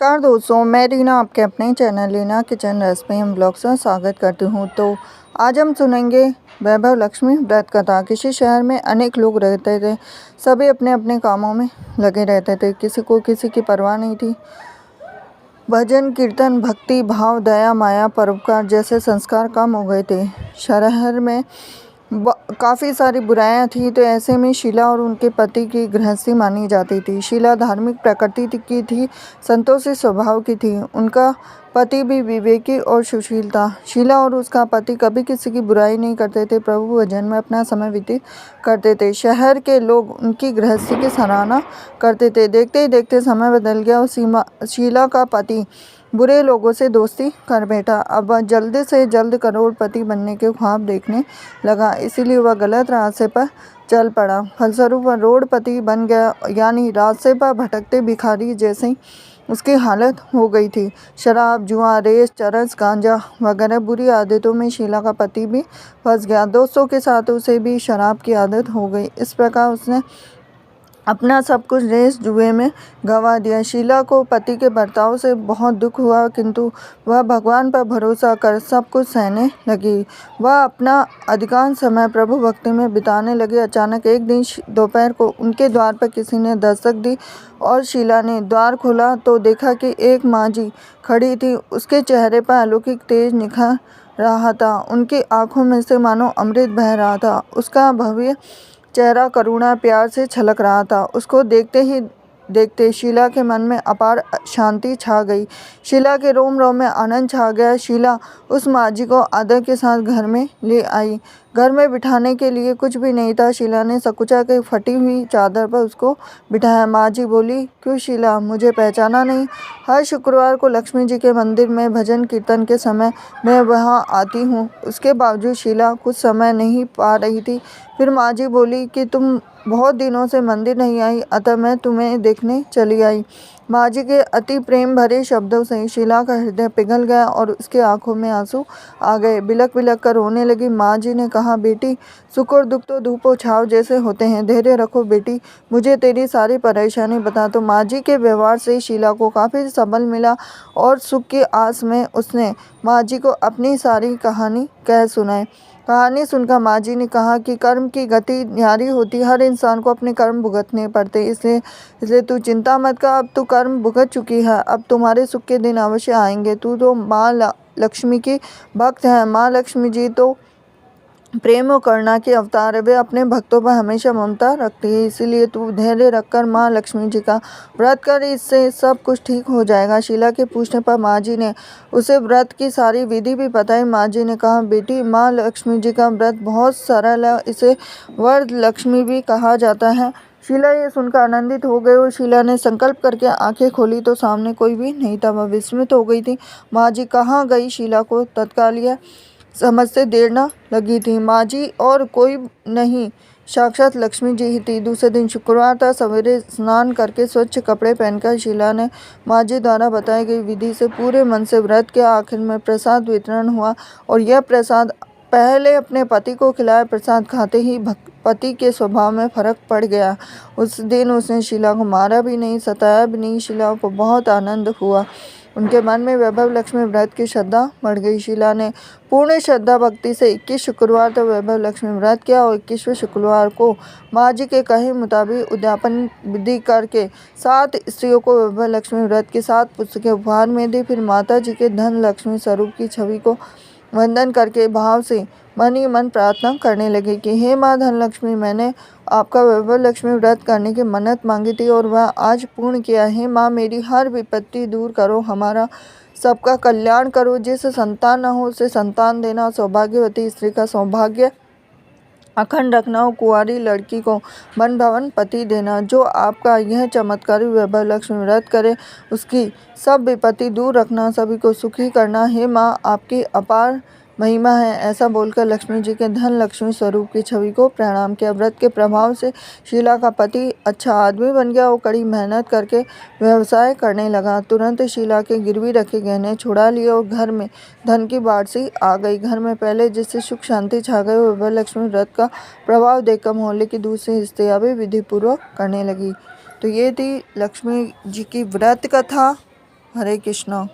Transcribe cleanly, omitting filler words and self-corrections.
नमस्कार दोस्तों, मैं रीना आपके अपने channel Reena kitchen recipe and blogs में स्वागत करती हूँ। तो आज हम सुनेंगे वैभव लक्ष्मी व्रत कथा। किसी शहर में अनेक लोग रहते थे। सभी अपने अपने कामों में लगे रहते थे। किसी को किसी की परवाह नहीं थी। भजन कीर्तन भक्ति भाव दया माया परोपकार जैसे संस्कार कम हो गए थे। शहर में काफ़ी सारी बुराइयां थी। तो ऐसे में शीला और उनके पति की गृहस्थी मानी जाती थी। शीला धार्मिक प्रकृति की थी, संतोषी स्वभाव की थी। उनका पति भी विवेकी और सुशील था। शीला और उसका पति कभी किसी की बुराई नहीं करते थे। प्रभु भजन में अपना समय व्यतीत करते थे। शहर के लोग उनकी गृहस्थी की सराहना करते थे। देखते ही देखते समय बदल गया और शीला का पति बुरे लोगों से दोस्ती कर बैठा। अब वह जल्द से जल्द करोड़पति बनने के ख्वाब देखने लगा, इसीलिए वह गलत रास्ते पर चल पड़ा। फलस्वरूप वह रोडपति बन गया, यानी रास्ते पर भटकते भिखारी जैसी उसकी हालत हो गई थी। शराब जुआ रेस चरस गांजा वगैरह बुरी आदतों में शीला का पति भी फंस गया। दोस्तों के साथ उसे भी शराब की आदत हो गई। इस प्रकार उसने अपना सब कुछ रेस जुए में गंवा दिया। शीला को पति के बर्ताव से बहुत दुख हुआ, किंतु वह भगवान पर भरोसा कर सब कुछ सहने लगी। वह अपना अधिकांश समय प्रभु भक्ति में बिताने लगी। अचानक एक दिन दोपहर को उनके द्वार पर किसी ने दस्तक दी और शीला ने द्वार खोला तो देखा कि एक माँ जी खड़ी थी। उसके चेहरे पर अलौकिक तेज निखर रहा था। उनकी आंखों में से मानो अमृत बह रहा था। उसका भव्य चेहरा करुणा प्यार से छलक रहा था। उसको देखते ही देखते शीला के मन में अपार शांति छा गई। शीला के रोम रोम में आनंद छा गया। शीला उस माँ जी को आदर के साथ घर में ले आई। घर में बिठाने के लिए कुछ भी नहीं था। शीला ने सकुचा के फटी हुई चादर पर उसको बिठाया। माँ जी बोली, क्यों शीला, मुझे पहचाना नहीं? हर शुक्रवार को लक्ष्मी जी के मंदिर में भजन कीर्तन के समय मैं वहाँ आती हूँ। उसके बावजूद शीला कुछ समय नहीं पा रही थी। फिर माँ जी बोली कि तुम बहुत दिनों से मंदिर नहीं आई, अतः मैं तुम्हें देखने चली आई। माँ जी के अति प्रेम भरे शब्दों से शीला का हृदय पिघल गया और उसके आंखों में आंसू आ गए। बिलक बिलक कर रोने लगी। माँ जी ने कहा, बेटी, सुख और दुख तो धूप और छाव जैसे होते हैं। धैर्य रखो बेटी, मुझे तेरी सारी परेशानी बता। तो माँ जी के व्यवहार से शीला को काफ़ी सबल मिला और सुख की आस में उसने माँ जी को अपनी सारी कहानी कह सुनाई। कहानी सुनकर माँ जी ने कहा कि कर्म की गति न्यारी होती, हर इंसान को अपने कर्म भुगतने पड़ते। इसलिए तू चिंता मत कर, अब तू कर्म भुगत चुकी है, अब तुम्हारे सुख के दिन अवश्य आएंगे। तू तो माँ लक्ष्मी की भक्त है। माँ लक्ष्मी जी तो प्रेम और करुणा के अवतार है। वे अपने भक्तों पर हमेशा ममता रखती है। इसीलिए तू धैर्य रखकर माँ लक्ष्मी जी का व्रत कर, इससे सब कुछ ठीक हो जाएगा। शीला के पूछने पर माँ जी ने उसे व्रत की सारी विधि भी बताई। माँ जी ने कहा, बेटी, माँ लक्ष्मी जी का व्रत बहुत सरल है, इसे वर लक्ष्मी भी कहा जाता है। शीला ये सुनकर आनंदित हो गई और शीला ने संकल्प करके आंखें खोली तो सामने कोई भी नहीं था। वह विस्मित हो गई थी। माँ जी कहाँ गई? शीला को तत्काल यह समझते देर न लगी थी। माँ जी और कोई नहीं, साक्षात लक्ष्मी जी ही थी। दूसरे दिन शुक्रवार था। सवेरे स्नान करके स्वच्छ कपड़े पहनकर शीला ने माँ जी द्वारा बताई गई विधि से पूरे मन से व्रत किया। आखिर में प्रसाद वितरण हुआ और यह प्रसाद पहले अपने पति को खिलाया। प्रसाद खाते ही पति के स्वभाव में फर्क पड़ गया। उस दिन उसने शीला को मारा भी नहीं, सताया भी नहीं। शीला को बहुत आनंद हुआ। उनके मन में वैभव लक्ष्मी व्रत की श्रद्धा बढ़ गई। शीला ने पूर्ण श्रद्धा भक्ति से 21 शुक्रवार तक वैभव लक्ष्मी व्रत किया और 21वें शुक्रवार को माँ जी के कहे मुताबिक उद्यापन विधि करके 7 स्त्रियों को वैभव लक्ष्मी व्रत की 7 पुस्तकें उपहार में दी। फिर माता जी के धन लक्ष्मी स्वरूप की छवि को वंदन करके भाव से मन ही मन प्रार्थना करने लगे कि हे माँ धनलक्ष्मी, मैंने आपका वैभव लक्ष्मी व्रत करने की मन्नत मांगी थी और वह आज पूर्ण किया है। माँ, मेरी हर विपत्ति दूर करो, हमारा सबका कल्याण करो। जिसे संतान न हो उसे संतान देना, सौभाग्यवती स्त्री का सौभाग्य अखंड रखना और कुंवारी लड़की को मन भवन पति देना। जो आपका यह चमत्कारी वैभव लक्ष्मी व्रत करे उसकी सब विपत्ति दूर रखना, सभी को सुखी करना। हे माँ, आपकी अपार महिमा है। ऐसा बोलकर लक्ष्मी जी के धन लक्ष्मी स्वरूप की छवि को प्रणाम किया। व्रत के प्रभाव से शीला का पति अच्छा आदमी बन गया और कड़ी मेहनत करके व्यवसाय करने लगा। तुरंत शीला के गिरवी रखे गहने छुड़ा लिए और घर में धन की बाढ़ सी आ गई। घर में पहले जिससे सुख शांति छा गई, वैभव लक्ष्मी व्रत का प्रभाव देखकर मोहल्ले की दूसरी स्त्रियां भी विधि पूर्वक करने लगी। तो ये थी लक्ष्मी जी की व्रत कथा। हरे कृष्णा।